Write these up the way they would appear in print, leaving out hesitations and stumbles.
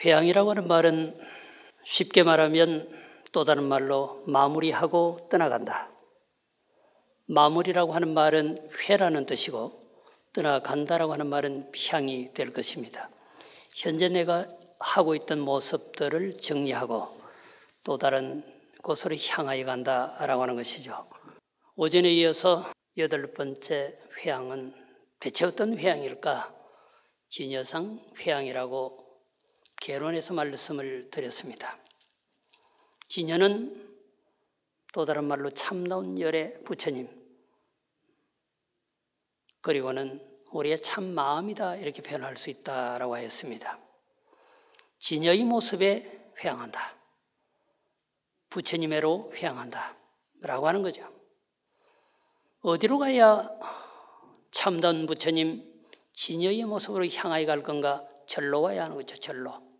회양이라고 하는 말은 쉽게 말하면 또 다른 말로 마무리하고 떠나간다. 마무리라고 하는 말은 회라는 뜻이고 떠나간다라고 하는 말은 향이 될 것입니다. 현재 내가 하고 있던 모습들을 정리하고 또 다른 곳으로 향하여 간다라고 하는 것이죠. 오전에 이어서 8번째 회양은 대체 어떤 회양일까? 진여상 회양이라고 개론에서 말씀을 드렸습니다. 진여는 또 다른 말로 참나온 열의 부처님, 그리고는 우리의 참 마음이다 이렇게 표현할 수 있다라고 하였습니다. 진여의 모습에 회양한다. 부처님의로 회양한다 라고 하는 거죠. 어디로 가야 참다운 부처님 진여의 모습으로 향하여 갈 건가? 절로 와야 하는 거죠. 절로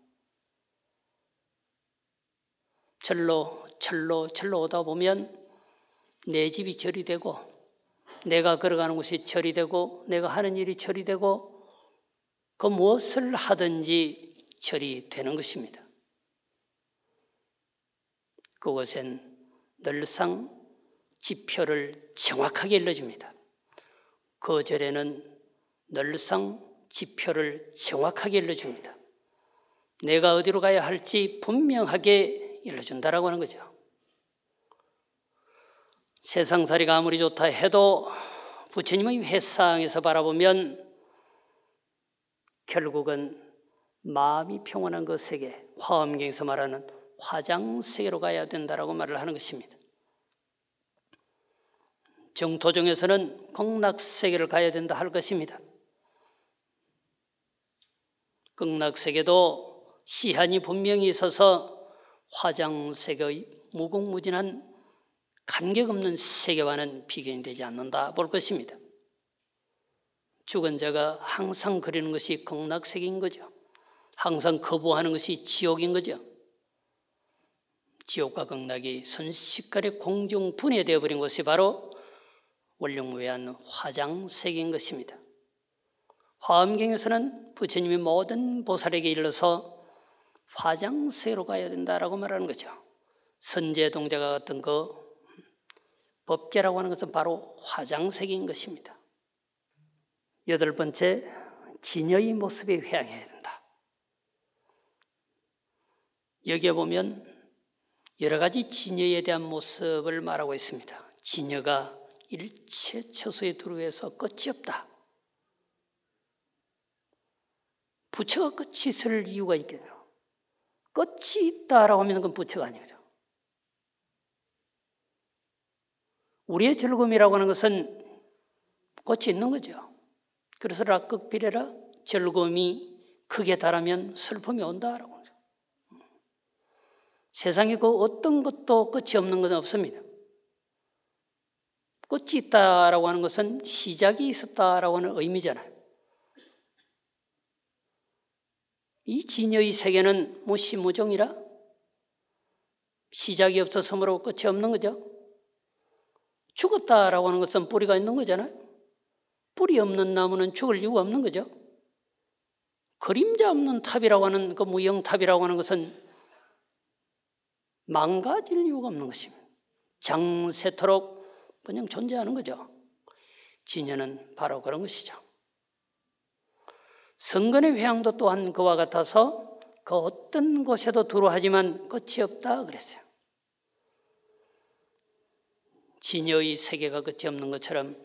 오다 보면 내 집이 절이 되고 내가 걸어가는 곳이 절이 되고 내가 하는 일이 절이 되고 그 무엇을 하든지 절이 되는 것입니다. 그곳엔 늘상 지표를 정확하게 일러줍니다. 그 절에는 늘상 지표를 정확하게 일러줍니다. 내가 어디로 가야 할지 분명하게 일러준다라고 하는 거죠. 세상살이가 아무리 좋다 해도 부처님의 회상에서 바라보면 결국은 마음이 평온한 그 세계, 화엄경에서 말하는 화장세계로 가야 된다라고 말을 하는 것입니다. 정토종에서는 극락세계를 가야 된다 할 것입니다. 극락세계도 시한이 분명히 있어서 화장세계의 무궁무진한 간격없는 세계와는 비교이 되지 않는다 볼 것입니다. 죽은 자가 항상 그리는 것이 극락세계인 거죠. 항상 거부하는 것이 지옥인 거죠. 지옥과 극락이 순식간에 공중분해되어 버린 것이 바로 원룡무해한 화장세계인 것입니다. 화엄경에서는 부처님이 모든 보살에게 일러서 화장세계로 가야 된다라고 말하는 거죠. 선제동자가 같은 그 법계라고 하는 것은 바로 화장세계인 것입니다. 8번째, 진여의 모습에 회양해야 된다. 여기에 보면 여러 가지 진여에 대한 모습을 말하고 있습니다. 진여가 일체처소에 두루해서 끝이 없다. 부처가 끝이 있을 이유가 있겠네요. 끝이 있다라고 하면 그건 부처가 아니죠. 우리의 즐거움이라고 하는 것은 끝이 있는 거죠. 그래서 락극비례라 즐거움이 극에 달하면 슬픔이 온다라고 하죠. 세상에 그 어떤 것도 끝이 없는 건 없습니다. 끝이 있다라고 하는 것은 시작이 있었다라고 하는 의미잖아요. 이 진여의 세계는 무시무종이라 시작이 없었으므로 끝이 없는 거죠. 죽었다라고 하는 것은 뿌리가 있는 거잖아요. 뿌리 없는 나무는 죽을 이유가 없는 거죠. 그림자 없는 탑이라고 하는 그 무영탑이라고 하는 것은 망가질 이유가 없는 것입니다. 장세토록 그냥 존재하는 거죠. 진여는 바로 그런 것이죠. 성근의 회양도 또한 그와 같아서 그 어떤 곳에도 두루하지만 끝이 없다 그랬어요. 진여의 세계가 끝이 없는 것처럼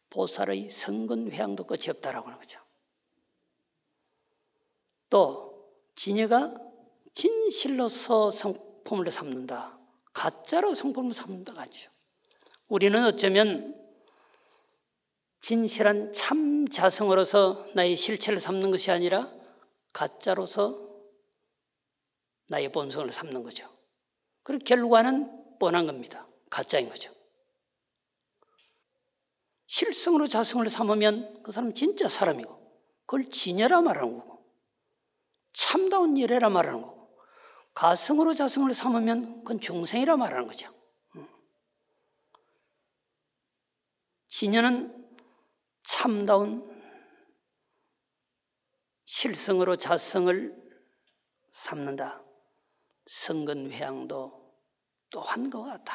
보살의 성근 회양도 끝이 없다라고 하는 거죠. 또 진여가 진실로서 성품을 삼는다, 가짜로 성품을 삼는다가 아니죠. 우리는 어쩌면 진실한 참 자성으로서 나의 실체를 삼는 것이 아니라 가짜로서 나의 본성을 삼는 거죠. 그리고 결과는 뻔한 겁니다. 가짜인 거죠. 실성으로 자성을 삼으면 그 사람은 진짜 사람이고 그걸 진여라 말하는 거고 참다운 열애라 말하는 거고 가성으로 자성을 삼으면 그건 중생이라 말하는 거죠. 진여는 참다운 실성으로 자성을 삼는다. 성근회양도 또한 것 같아.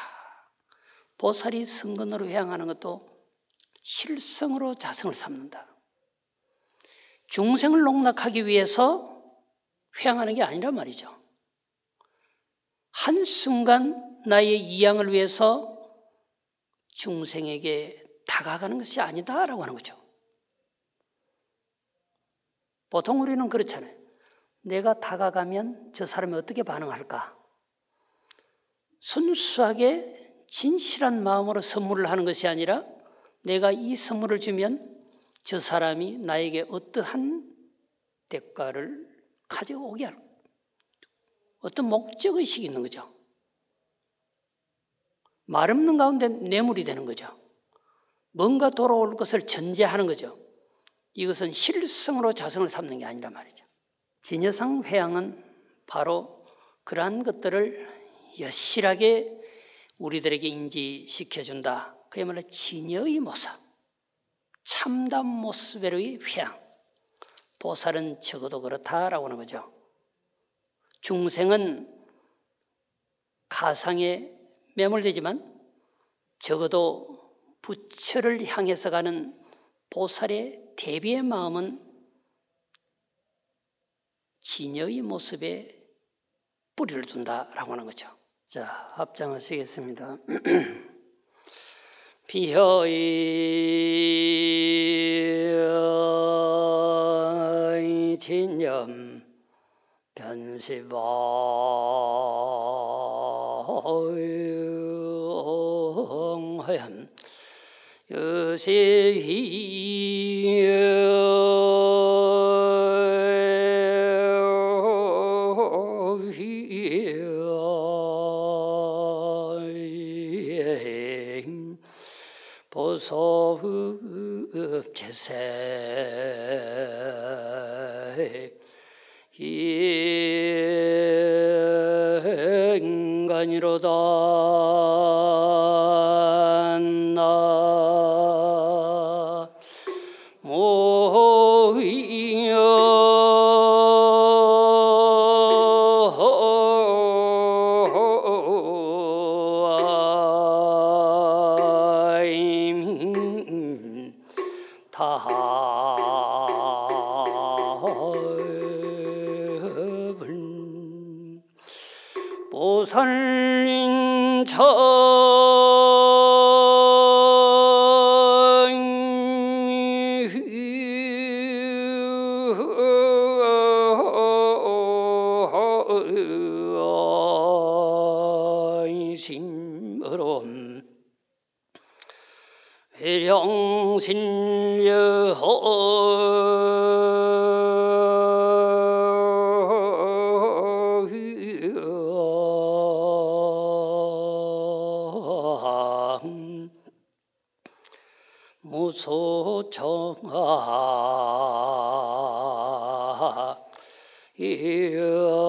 보살이 성근으로 회양하는 것도 실성으로 자성을 삼는다. 중생을 농락하기 위해서 회양하는 게 아니란 말이죠. 한순간 나의 이양을 위해서 중생에게 다가가는 것이 아니다라고 하는 거죠. 보통 우리는 그렇잖아요. 내가 다가가면 저 사람이 어떻게 반응할까? 순수하게 진실한 마음으로 선물을 하는 것이 아니라 내가 이 선물을 주면 저 사람이 나에게 어떠한 대가를 가져오게 할 어떤 목적의식이 있는 거죠. 말 없는 가운데 뇌물이 되는 거죠. 뭔가 돌아올 것을 전제하는 거죠. 이것은 실성으로 자성을 삼는 게 아니란 말이죠. 진여상 회양은 바로 그러한 것들을 여실하게 우리들에게 인지시켜준다. 그야말로 진여의 모습, 참담 모습의 회양. 보살은 적어도 그렇다라고 하는 거죠. 중생은 가상에 매몰되지만 적어도 부처를 향해서 가는 보살의 대비의 마음은 진여의 모습에 뿌리를 둔다라고 하는 거죠. 자, 합장하시겠습니다. 비허이 진념 변시방하연 보소흡제세 인간이로다 보살인천 심으로 회령신여 무소청아 이영기로다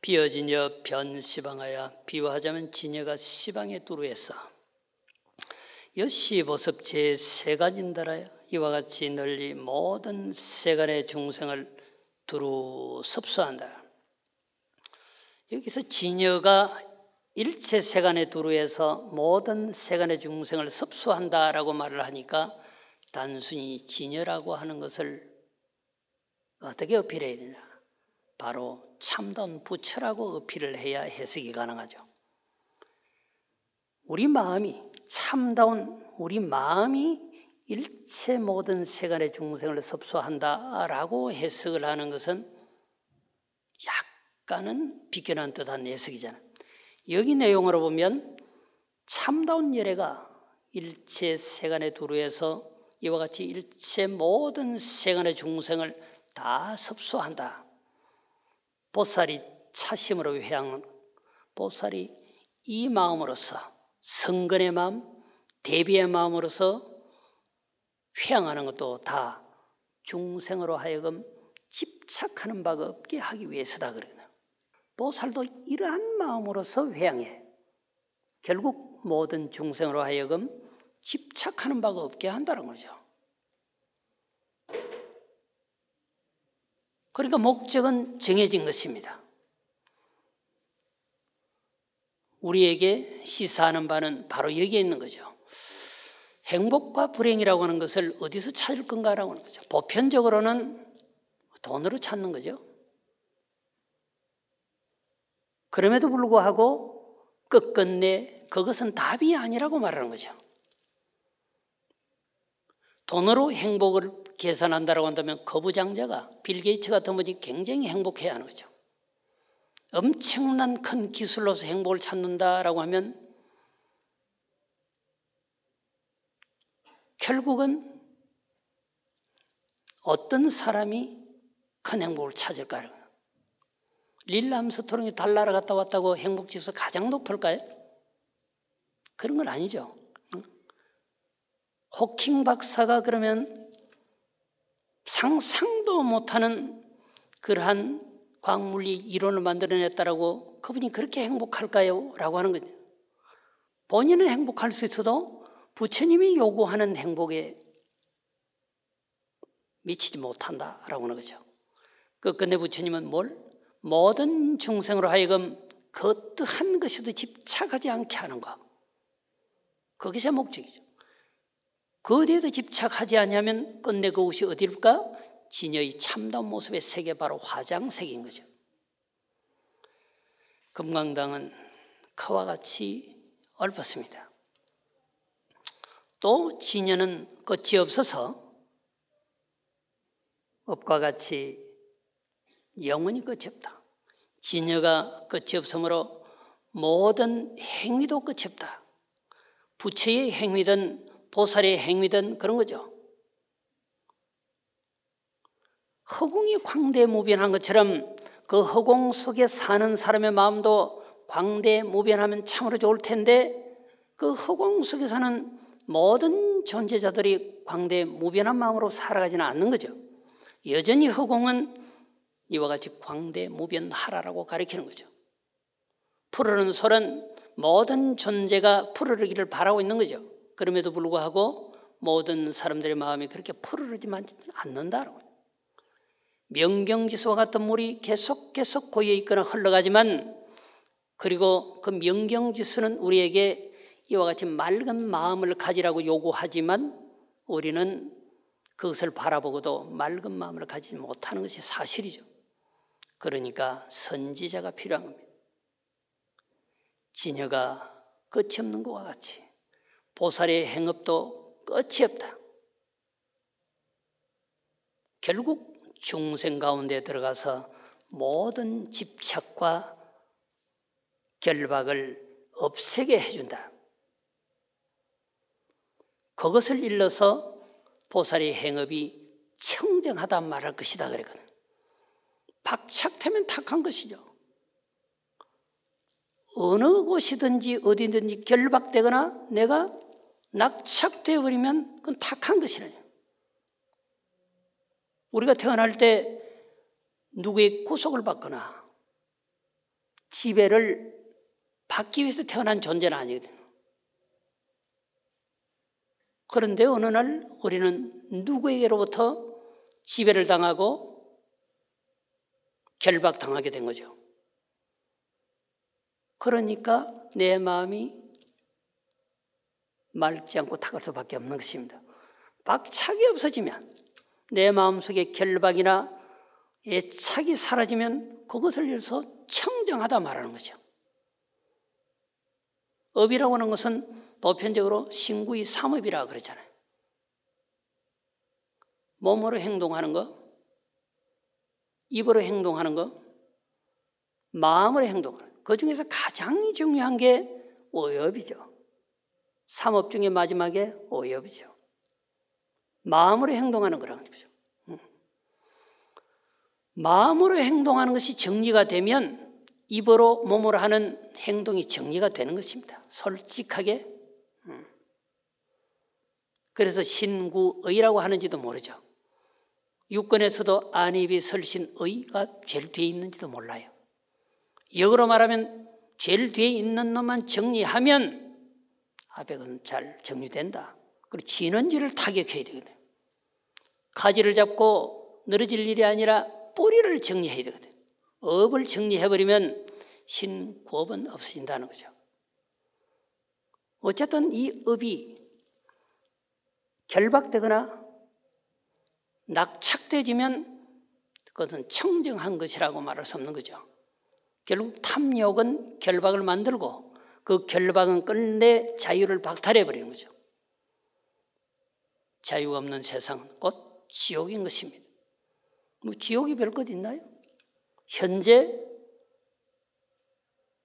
비어진여 변시방하여 비유하자면 진여가 시방에 두루했어. 여시보섭 제3가진달하여 이와 같이 널리 모든 세간의 중생을 두루 섭수한다. 여기서 진여가 일체 세간에 두루해서 모든 세간의 중생을 섭수한다라고 말을 하니까 단순히 진여라고 하는 것을 어떻게 어필해야 되냐? 바로 참다운 부처라고 어필을 해야 해석이 가능하죠. 우리 마음이 참다운 우리 마음이 일체 모든 세간의 중생을 섭수한다라고 해석을 하는 것은 약간은 비껴난 듯한 해석이잖아요. 여기 내용으로 보면 참다운 열애가 일체 세간에 두루해서 이와 같이 일체 모든 세간의 중생을 다 섭수한다. 보살이 차심으로 회양은 보살이 이 마음으로서 성근의 마음, 대비의 마음으로서 회양하는 것도 다 중생으로 하여금 집착하는 바가 없게 하기 위해서다 그러거든요. 보살도 이러한 마음으로서 회양해. 결국 모든 중생으로 하여금 집착하는 바가 없게 한다는 거죠. 그러니까 목적은 정해진 것입니다. 우리에게 시사하는 바는 바로 여기에 있는 거죠. 행복과 불행이라고 하는 것을 어디서 찾을 건가라고 하는 거죠. 보편적으로는 돈으로 찾는 거죠. 그럼에도 불구하고 끝끝내 그것은 답이 아니라고 말하는 거죠. 돈으로 행복을 계산한다고 한다면 거부장자가 빌 게이츠 같은 분이 굉장히 행복해야 하는 거죠. 엄청난 큰 기술로서 행복을 찾는다라고 하면 결국은 어떤 사람이 큰 행복을 찾을까요? 릴 암스트롱이 달나라 갔다 왔다고 행복지수 가장 높을까요? 그런 건 아니죠. 호킹 박사가 그러면 상상도 못하는 그러한 광물리 이론을 만들어냈다라고 그분이 그렇게 행복할까요? 라고 하는 거죠. 본인은 행복할 수 있어도 부처님이 요구하는 행복에 미치지 못한다라고 하는 거죠. 끝끝내 부처님은 뭘? 모든 중생으로 하여금 그 어떠한 것에도 집착하지 않게 하는 것. 그것이 목적이죠. 그 어디에도 집착하지 않으면 끝내 그것이 어디일까? 진여의 참다운 모습의 세계, 바로 화장색인 거죠. 금강당은 그와 같이 얽었습니다. 또 진여는 끝이 없어서 업과 같이 영원히 끝이 없다. 진여가 끝이 없으므로 모든 행위도 끝이 없다. 부처의 행위든 보살의 행위든 그런 거죠. 허공이 광대무변한 것처럼 그 허공 속에 사는 사람의 마음도 광대무변하면 참으로 좋을 텐데 그 허공 속에 사는 모든 존재자들이 광대무변한 마음으로 살아가지는 않는 거죠. 여전히 허공은 이와 같이 광대무변하라라고 가리키는 거죠. 푸르른 솔은 모든 존재가 푸르르기를 바라고 있는 거죠. 그럼에도 불구하고 모든 사람들의 마음이 그렇게 푸르르지만 않는다라고. 명경지수와 같은 물이 계속 고여 있거나 흘러가지만, 그리고 그 명경지수는 우리에게 이와 같이 맑은 마음을 가지라고 요구하지만 우리는 그것을 바라보고도 맑은 마음을 가지지 못하는 것이 사실이죠. 그러니까 선지자가 필요한 겁니다. 진여가 끝이 없는 것과 같이 보살의 행업도 끝이 없다. 결국 중생 가운데 들어가서 모든 집착과 결박을 없애게 해준다. 그것을 일러서 보살의 행업이 청정하다 말할 것이다 그랬거든. 박착되면 탁한 것이죠. 어느 곳이든지 어디든지 결박되거나 내가 낙착되어 버리면 그건 탁한 것이래요. 우리가 태어날 때 누구의 구속을 받거나 지배를 받기 위해서 태어난 존재는 아니거든요. 그런데 어느 날 우리는 누구에게로부터 지배를 당하고 결박당하게 된 거죠. 그러니까 내 마음이 맑지 않고 탁할 수밖에 없는 것입니다. 박착이 없어지면, 내 마음속에 결박이나 애착이 사라지면 그것을 위해서 청정하다 말하는 거죠. 업이라고 하는 것은 보편적으로 신구의 삼업이라고 그러잖아요. 몸으로 행동하는 거, 입으로 행동하는 거, 마음으로 행동하는 거. 그 중에서 가장 중요한 게 오엽이죠. 삼업 중에 마지막에 오엽이죠. 마음으로 행동하는 거라는 거죠. 마음으로 행동하는 것이 정리가 되면 입으로 몸으로 하는 행동이 정리가 되는 것입니다. 솔직하게. 그래서 신구의라고 하는지도 모르죠. 육권에서도 안입이 설신의가 제일 뒤에 있는지도 몰라요. 역으로 말하면 제일 뒤에 있는 놈만 정리하면 아백은 잘 정리된다. 그리고 진원지를 타격해야 되거든요. 가지를 잡고 늘어질 일이 아니라 뿌리를 정리해야 되거든요. 업을 정리해버리면 신구업은 없어진다는 거죠. 어쨌든 이 업이 결박되거나 낙착되지면 그것은 청정한 것이라고 말할 수 없는 거죠. 결국 탐욕은 결박을 만들고 그 결박은 끝내 자유를 박탈해버리는 거죠. 자유가 없는 세상은 곧 지옥인 것입니다. 뭐 지옥이 별 것 있나요? 현재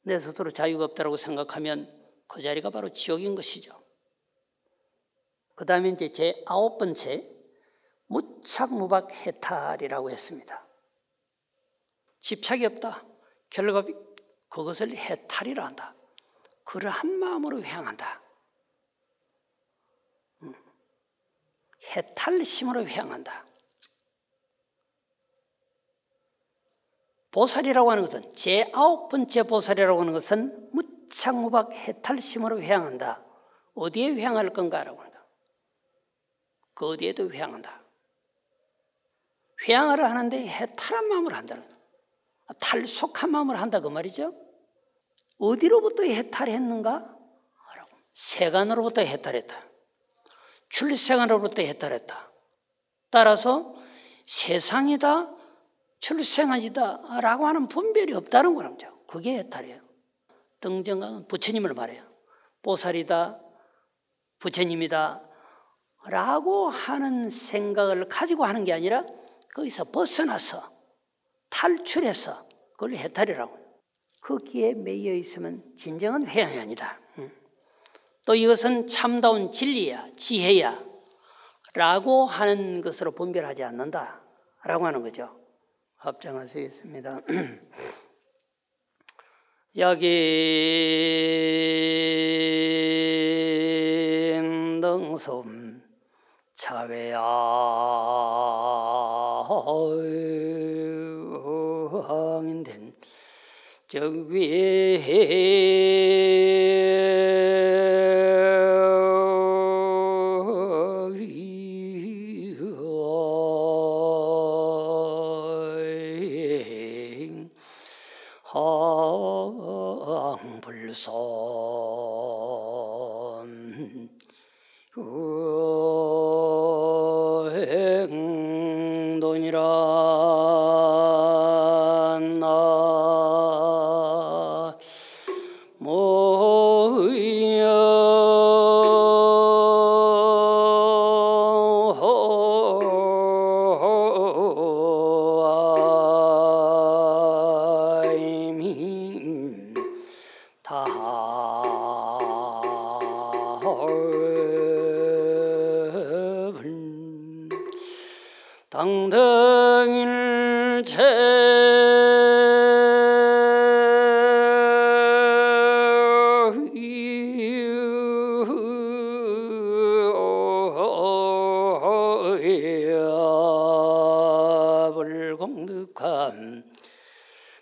내 스스로 자유가 없다고 생각하면 그 자리가 바로 지옥인 것이죠. 그 다음에 이제 제 9번째 무착무박 해탈이라고 했습니다. 집착이 없다. 결국 그것을 해탈이라 한다. 그러한 마음으로 회항한다. 해탈심으로 회항한다. 보살이라고 하는 것은 제9번째 보살이라고 하는 것은 무착무박 해탈심으로 회항한다. 어디에 회항할 건가라고 합니다. 그 어디에도 회항한다. 회항을 하는데 해탈한 마음으로 한다는 거예요. 탈속한 마음으로 한다 그 말이죠. 어디로부터 해탈했는가? 세간으로부터 해탈했다. 출생으로부터 해탈했다. 따라서 세상이다, 출생하지다 라고 하는 분별이 없다는 거죠. 그게 해탈이에요. 등정강은 부처님을 말해요. 보살이다, 부처님이다 라고 하는 생각을 가지고 하는 게 아니라 거기서 벗어나서 탈출해서 그걸 해탈이라고 해요. 거기에 매여 있으면 진정한 회양이 아니다. 또 이것은 참다운 진리야, 지혜야 라고 하는 것으로 분별하지 않는다 라고 하는 거죠. 합장하시겠습니다. 약인등섬 차외야 항인된 적위에 항불선 행돈이라 나 모여 당등일체 불공득함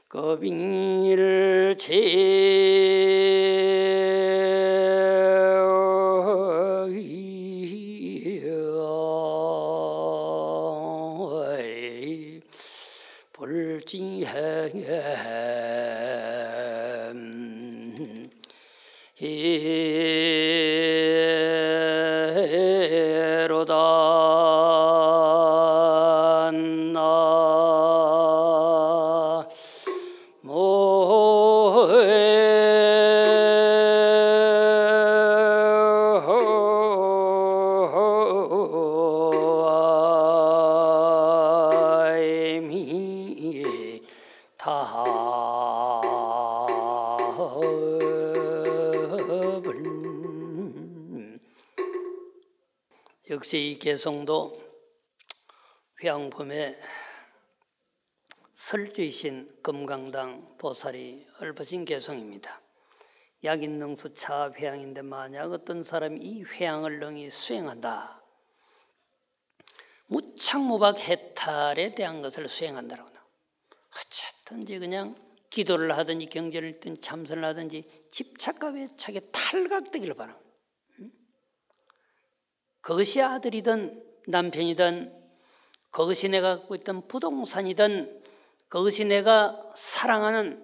거빙일체 해로다 나 모해 역시 이 개성도 회양품에 설주이신 금강당 보살이 읊으신 개성입니다. 약인능수 차회양인데 만약 어떤 사람이 이 회양을 능히 수행한다. 무착무박 해탈에 대한 것을 수행한다라고. 어쨌든지 그냥 기도를 하든지 경전을 듣든지 참선을 하든지 집착과 외착에 탈각되기를 바랍니다. 그것이 아들이든 남편이든 그것이 내가 갖고 있던 부동산이든 그것이 내가 사랑하는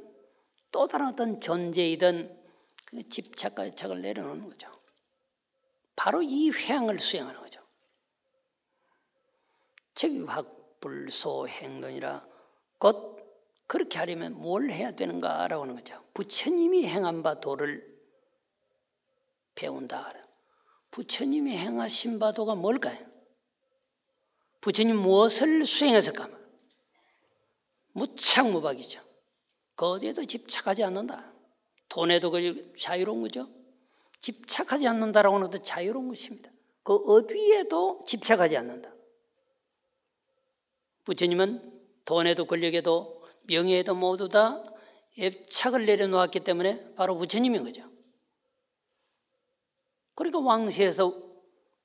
또 다른 어떤 존재이든 그 집착과 애착을 내려놓는 거죠. 바로 이 회양을 수행하는 거죠. 즉학불소행론이라 곧 그렇게 하려면 뭘 해야 되는가라고 하는 거죠. 부처님이 행한 바 도를 배운다. 부처님이 행하신 바 도가 뭘까요? 부처님 무엇을 수행했을까? 무착무박이죠. 그 어디에도 집착하지 않는다. 돈에도 자유로운 거죠. 집착하지 않는다라고 하는 것도 자유로운 것입니다. 그 어디에도 집착하지 않는다. 부처님은 돈에도 권력에도 명예에도 모두 다 애착을 내려놓았기 때문에 바로 부처님인 거죠. 그러니까 왕시에서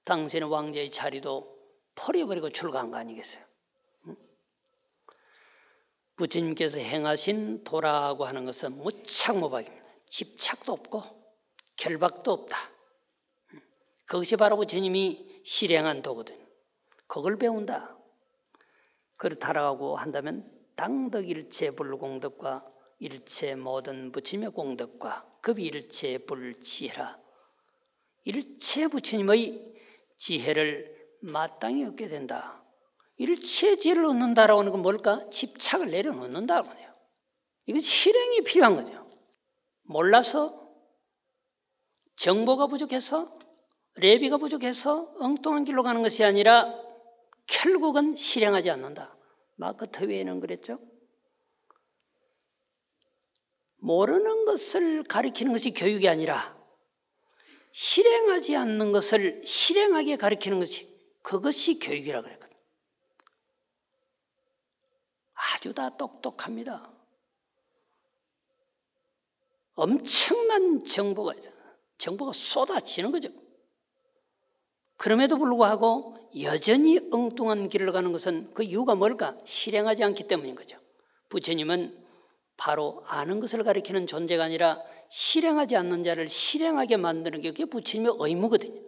당신의 왕자의 자리도 버려버리고 출가한 거 아니겠어요? 부처님께서 행하신 도라고 하는 것은 무착무박입니다. 집착도 없고 결박도 없다. 그것이 바로 부처님이 실행한 도거든요. 그걸 배운다. 그렇다라고 한다면 당덕일체 불공덕과 일체 모든 부처님의 공덕과 급이 일체 불지혜라. 일체 부처님의 지혜를 마땅히 얻게 된다. 일체 지혜를 얻는다라고 하는 건 뭘까? 집착을 내려놓는다고 해요. 이건 실행이 필요한 거죠. 몰라서, 정보가 부족해서, 레비가 부족해서 엉뚱한 길로 가는 것이 아니라 결국은 실행하지 않는다. 마크 트웨이는 그랬죠. 모르는 것을 가르치는 것이 교육이 아니라 실행하지 않는 것을 실행하게 가르치는 것이 그것이 교육이라고 그랬거든요. 아주 다 똑똑합니다. 엄청난 정보가 있잖아요. 정보가 쏟아지는 거죠. 그럼에도 불구하고 여전히 엉뚱한 길을 가는 것은 그 이유가 뭘까? 실행하지 않기 때문인 거죠. 부처님은 바로 아는 것을 가리키는 존재가 아니라 실행하지 않는 자를 실행하게 만드는 게 그게 부처님의 의무거든요.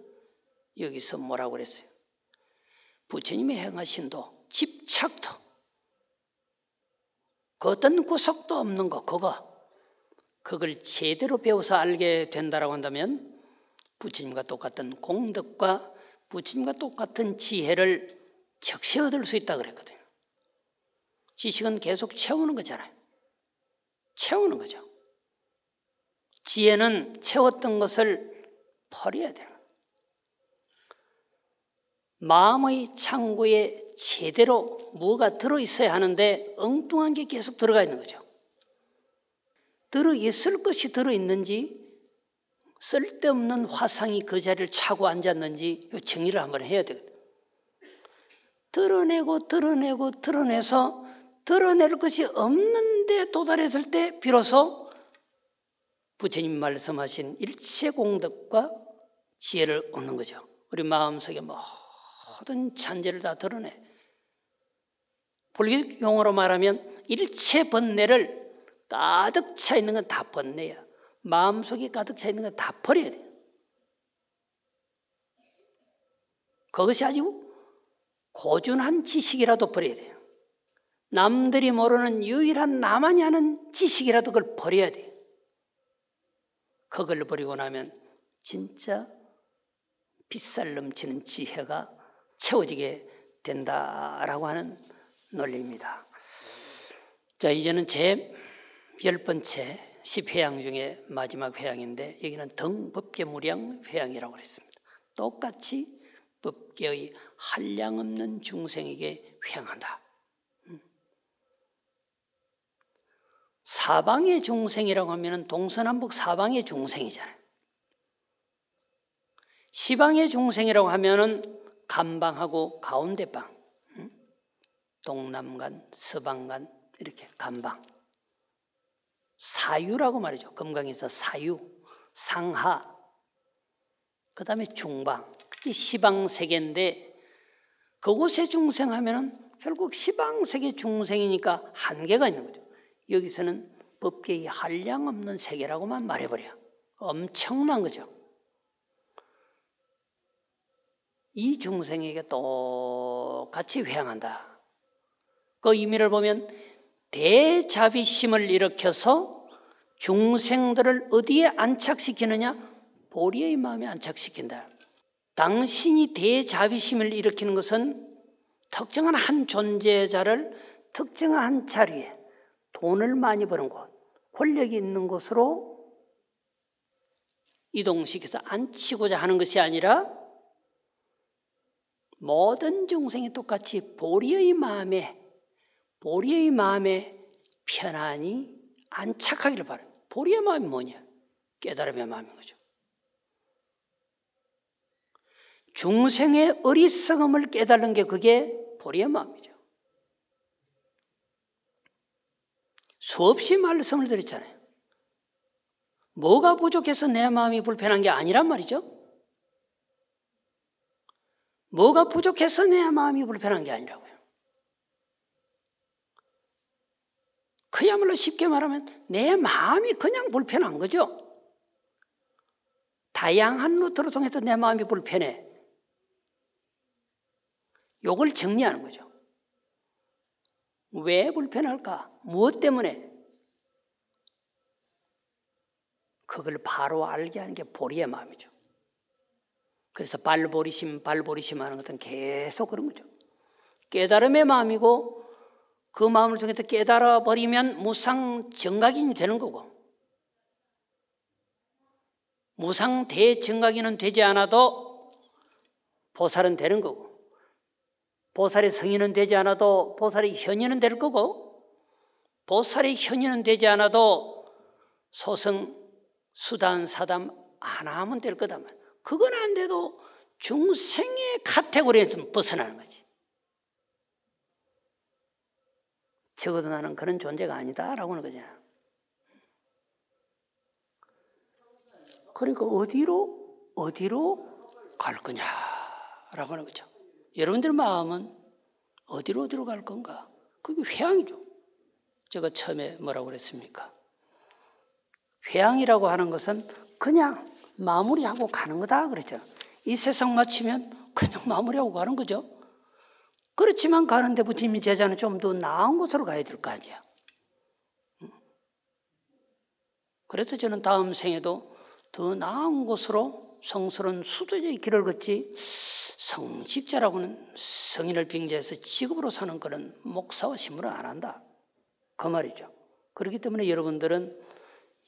여기서 뭐라고 그랬어요? 부처님이 행하신 도, 집착도, 그 어떤 구석도 없는 거, 그걸 제대로 배워서 알게 된다라고 한다면 부처님과 똑같은 공덕과 부처님과 똑같은 지혜를 적시 얻을 수 있다 그랬거든요. 지식은 계속 채우는 거잖아요. 채우는 거죠. 지혜는 채웠던 것을 버려야 돼요. 마음의 창고에 제대로 뭐가 들어있어야 하는데 엉뚱한 게 계속 들어가 있는 거죠. 들어있을 것이 들어있는지 쓸데없는 화상이 그 자리를 차고 앉았는지 정리를 한번 해야 되거든요. 드러내서 드러낼 것이 없는데 도달했을 때 비로소 부처님 말씀하신 일체 공덕과 지혜를 얻는 거죠. 우리 마음속에 모든 잔재를 다 드러내. 불교 용어로 말하면 일체 번뇌를 가득 차 있는 건 다 번뇌야. 마음속에 가득 차 있는 건 다 버려야 돼요. 그것이 아주 고준한 지식이라도 버려야 돼요. 남들이 모르는 유일한 나만이 아는 지식이라도 그걸 버려야 돼요. 그걸 버리고 나면 진짜 빗살 넘치는 지혜가 채워지게 된다라고 하는 논리입니다. 자, 이제는 제 10번째 10회양 중에 마지막 회양인데 여기는 등법계무량 회양이라고 했습니다. 똑같이 법계의 한량없는 중생에게 회양한다. 사방의 중생이라고 하면 동서남북 사방의 중생이잖아요. 시방의 중생이라고 하면 간방하고 가운데방, 동남간, 서방간 이렇게 감방. 사유라고 말이죠. 금강에서 사유, 상하, 그 다음에 중방. 이 시방세계인데 그곳에 중생하면은 결국 시방세계 중생이니까 한계가 있는 거죠. 여기서는 법계의 한량없는 세계라고만 말해버려. 엄청난 거죠. 이 중생에게 똑같이 회항한다. 그 의미를 보면 대자비심을 일으켜서 중생들을 어디에 안착시키느냐? 보리의 마음에 안착시킨다. 당신이 대자비심을 일으키는 것은 특정한 한 존재자를 특정한 한 자리에 돈을 많이 버는 곳, 권력이 있는 곳으로 이동시켜서 앉히고자 하는 것이 아니라 모든 중생이 똑같이 보리의 마음에 편안히 안착하기를 바랍니다. 보리의 마음이 뭐냐? 깨달음의 마음인 거죠. 중생의 어리석음을 깨달는 게 그게 보리의 마음이죠. 수없이 말씀을 드렸잖아요. 뭐가 부족해서 내 마음이 불편한 게 아니란 말이죠. 뭐가 부족해서 내 마음이 불편한 게 아니라고요. 그야말로 쉽게 말하면 내 마음이 그냥 불편한 거죠. 다양한 루트로 통해서 내 마음이 불편해. 요걸 정리하는 거죠. 왜 불편할까? 무엇 때문에? 그걸 바로 알게 하는 게 보리의 마음이죠. 그래서 발보리심 하는 것은 계속 그런 거죠. 깨달음의 마음이고 그 마음을 통해서 깨달아 버리면 무상정각인이 되는 거고, 무상대정각인은 되지 않아도 보살은 되는 거고, 보살의 성인은 되지 않아도 보살의 현인은 될 거고, 보살의 현인은 되지 않아도 소승, 수단, 사담 하나면 될 거다. 그건 안 돼도 중생의 카테고리에서 벗어나는 거지. 적어도 나는 그런 존재가 아니다라고 하는 거잖아. 그러니까 어디로 갈 거냐라고 하는 거죠. 여러분들 마음은 어디로 갈 건가? 그게 회항이죠. 제가 처음에 뭐라고 그랬습니까? 회항이라고 하는 것은 그냥 마무리하고 가는 거다 그랬죠. 이 세상 마치면 그냥 마무리하고 가는 거죠. 그렇지만 가는데 부처님이 제자는 좀 더 나은 곳으로 가야 될 거 아니에요. 그래서 저는 다음 생에도 더 나은 곳으로 성스러운 수도의 길을 걷지, 성직자라고는 성인을 빙자해서 직업으로 사는 그런 목사와 신부를 안 한다. 그 말이죠. 그렇기 때문에 여러분들은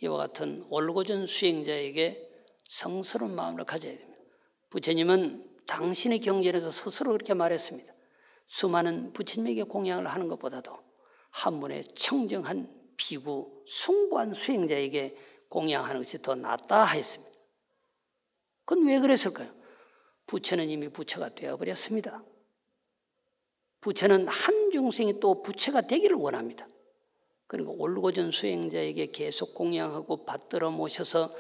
이와 같은 올고전 수행자에게 성스러운 마음을 가져야 됩니다. 부처님은 당신의 경전에서 스스로 그렇게 말했습니다. 수많은 부처님에게 공양을 하는 것보다도 한 분의 청정한 비구, 숭고한 수행자에게 공양하는 것이 더 낫다 하였습니다. 그건 왜 그랬을까요? 부처는 이미 부처가 되어버렸습니다. 부처는 한 중생이 또 부처가 되기를 원합니다. 그리고 올고전 수행자에게 계속 공양하고 받들어 모셔서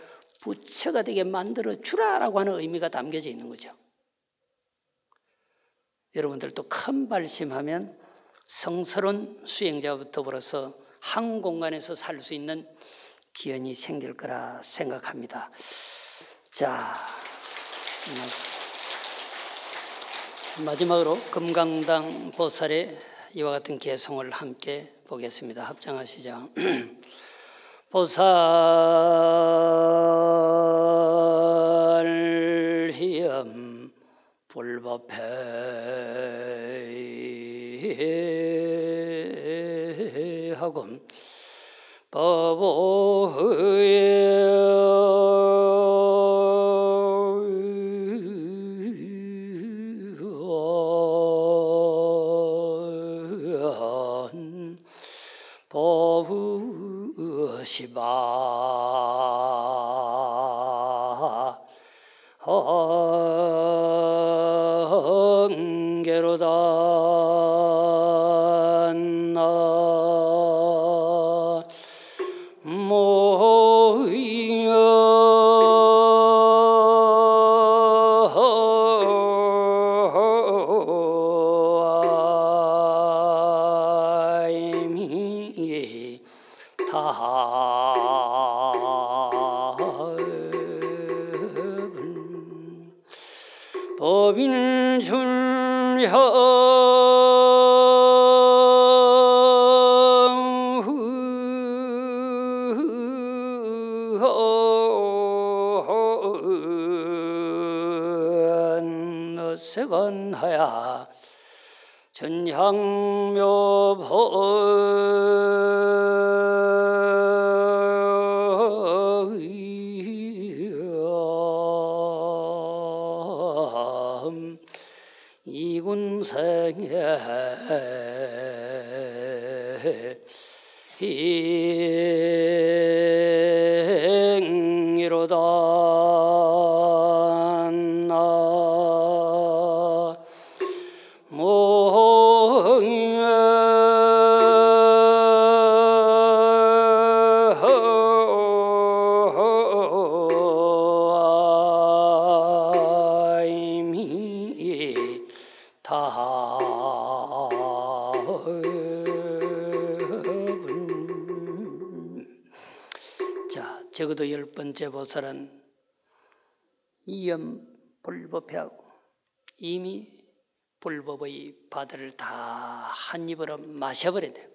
부처가 되게 만들어 주라라고 하는 의미가 담겨져 있는 거죠. 여러분들도 큰 발심하면 성스러운 수행자와 더불어서 한 공간에서 살 수 있는 기연이 생길 거라 생각합니다. 자, 마지막으로 금강당 보살의 이와 같은 개성을 함께 보겠습니다. 합장하시죠. 보살희엄 불법회하금 보시바 한계로다 나 세간하야 전향묘법 이군생에 행이로다 자, 적어도 10번째 보살은 이염 불법하고 이미 불법의 바다를 다 한 입으로 마셔버려야 돼요.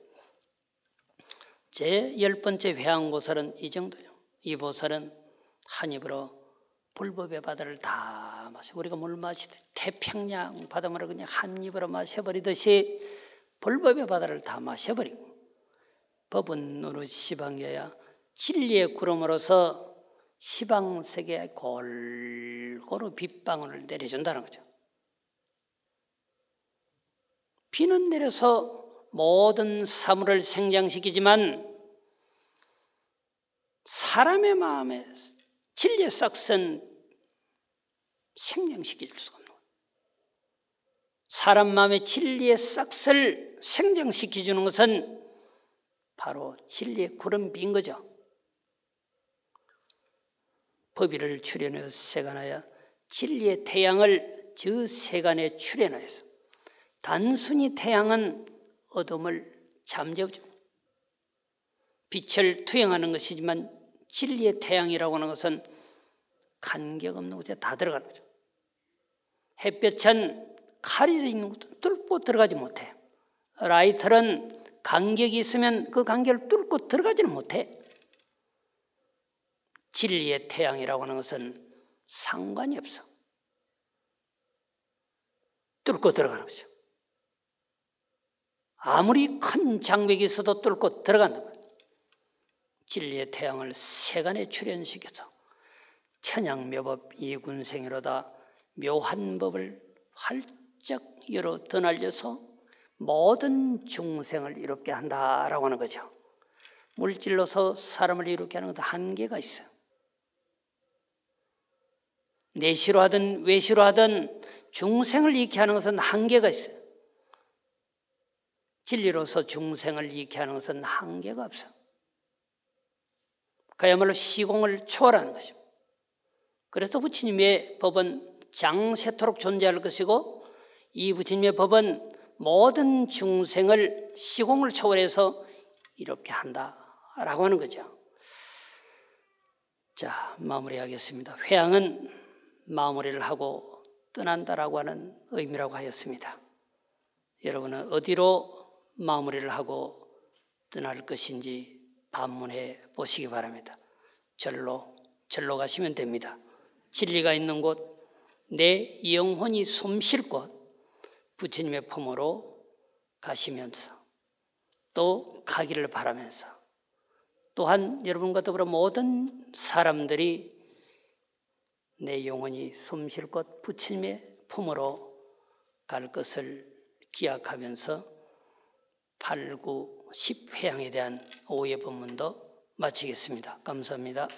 제 10번째 회양보살은 이 정도예요. 이 보살은 한 입으로 불법의 바다를 다 마셔. 우리가 물 마시듯이 태평양 바닷물을 그냥 한 입으로 마셔버리듯이 불법의 바다를 다 마셔버리고 법은 노릇 시방이어야 진리의 구름으로서 시방세계에 골고루 빗방울을 내려준다는 거죠. 비는 내려서 모든 사물을 생장시키지만 사람의 마음에 진리의 싹선 생장시킬 수가 없는 거예요. 사람 마음의 진리의 싹을 생장시켜주는 것은 바로 진리의 구름비인 거죠. 법의를 출현하여 세간하여 진리의 태양을 저 세간에 출현하여서 단순히 태양은 어둠을 잠재우죠. 빛을 투영하는 것이지만 진리의 태양이라고 하는 것은 간격 없는 곳에 다 들어가는 거죠. 햇볕은 가려져 있는 것도 뚫고 들어가지 못해. 라이터는 간격이 있으면 그 간격을 뚫고 들어가지는 못해. 진리의 태양이라고 하는 것은 상관이 없어. 뚫고 들어가는 거죠. 아무리 큰 장벽이 있어도 뚫고 들어간다. 진리의 태양을 세간에 출현시켜서 천양묘법 이군생이로다 묘한 법을 활짝 열어 드날려서 모든 중생을 이롭게 한다라고 하는 거죠. 물질로서 사람을 이롭게 하는 것도 한계가 있어요. 내시로 하든 외시로 하든 중생을 이익게 하는 것은 한계가 있어요. 진리로서 중생을 이익게 하는 것은 한계가 없어요. 그야말로 시공을 초월하는 것입니다. 그래서 부처님의 법은 장세토록 존재할 것이고 이 부처님의 법은 모든 중생을 시공을 초월해서 이렇게 한다라고 하는 거죠. 자, 마무리하겠습니다. 회양은 마무리를 하고 떠난다라고 하는 의미라고 하였습니다. 여러분은 어디로 마무리를 하고 떠날 것인지 반문해 보시기 바랍니다. 절로 가시면 됩니다. 진리가 있는 곳, 내 영혼이 숨쉴 곳, 부처님의 품으로 가시면서 또 가기를 바라면서 또한 여러분과 더불어 모든 사람들이 내 영혼이 숨쉴 곳 부처님의 품으로 갈 것을 기약하면서 8, 9, 10회양에 대한 오후의 법문도 마치겠습니다. 감사합니다.